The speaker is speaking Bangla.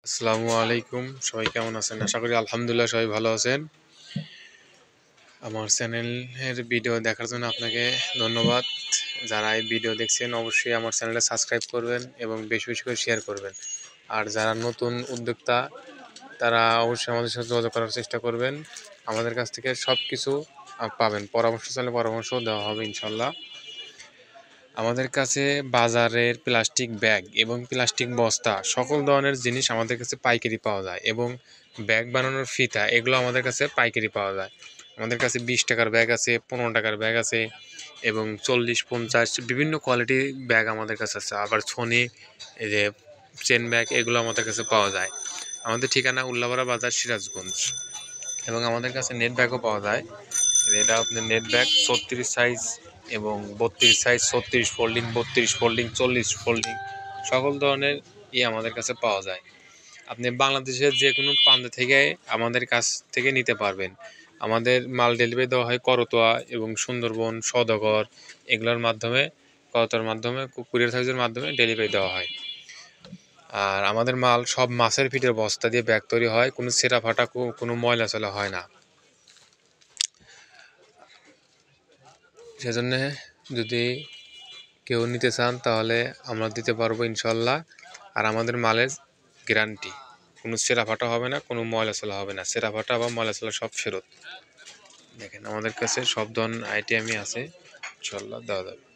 আসসালামু আলাইকুম। সবাই কেমন আছেন? আশা করি আলহামদুলিল্লাহ সবাই ভালো আছেন। আমার চ্যানেলের ভিডিও দেখার জন্য আপনাকে ধন্যবাদ। যারা এই ভিডিও দেখছেন অবশ্যই আমার চ্যানেলটা সাবস্ক্রাইব করবেন এবং বেশি বেশি করে শেয়ার করবেন। আর যারা নতুন উদ্যোক্তা তারা অবশ্যই আমাদের সাথে যোগাযোগ করার চেষ্টা করবেন। আমাদের কাছ থেকে সব কিছু পাবেন। পরামর্শ চাইলে পরামর্শও দেওয়া হবে ইনশাল্লাহ। আমাদের কাছে বাজারের প্লাস্টিক ব্যাগ এবং প্লাস্টিক বস্তা সকল ধরনের জিনিস আমাদের কাছে পাইকারি পাওয়া যায় এবং ব্যাগ বানানোর ফিতা এগুলো আমাদের কাছে পাইকারি পাওয়া যায়। আমাদের কাছে 20 টাকার ব্যাগ আছে, 15 টাকার ব্যাগ আছে এবং 40-50 বিভিন্ন কোয়ালিটির ব্যাগ আমাদের কাছে আছে। আবার ছনি, এই যে চেন ব্যাগ এগুলো আমাদের কাছে পাওয়া যায়। আমাদের ঠিকানা উল্লাপাড়া বাজার, সিরাজগঞ্জ। এবং আমাদের কাছে নেট ব্যাগও পাওয়া যায়। এটা আপনার নেট ব্যাগ 36 সাইজ এবং 32 সাইজ, 36 ফোল্ডিং, 32 ফোল্ডিং, 40 ফোল্ডিং সকল ধরনের আমাদের কাছে পাওয়া যায়। আপনি বাংলাদেশের যে কোনো প্রান্ত থেকে আমাদের কাছ থেকে নিতে পারবেন। আমাদের মাল ডেলিভারি দেওয়া হয় করতোয়া এবং সুন্দরবন, সওদাগর এগুলোর মাধ্যমে, করতোয়ার মাধ্যমে, কুরিয়ার সার্ভিসের মাধ্যমে ডেলিভারি দেওয়া হয়। আর আমাদের মাল সব মাছের ফিটের বস্তা দিয়ে ব্যাগ তৈরি হয়, কোনো ছেঁড়া ফাটা, কোনো ময়লা চলা হয় না। সেজন্য যদি কেউ নিতে চান তাহলে আমরা দিতে পারবো ইনশাল্লাহ। আর আমাদের মালের গ্যারান্টি, কোনো ছেঁড়া ফাটা হবে না, কোনো ময়লা চলা হবে না। ছেঁড়া ফাটা বা ময়লা চলা সব ফেরত। দেখেন আমাদের কাছে সব ধরনের আইটেমই আছে, ইনশাল্লাহ দেওয়া যাবে।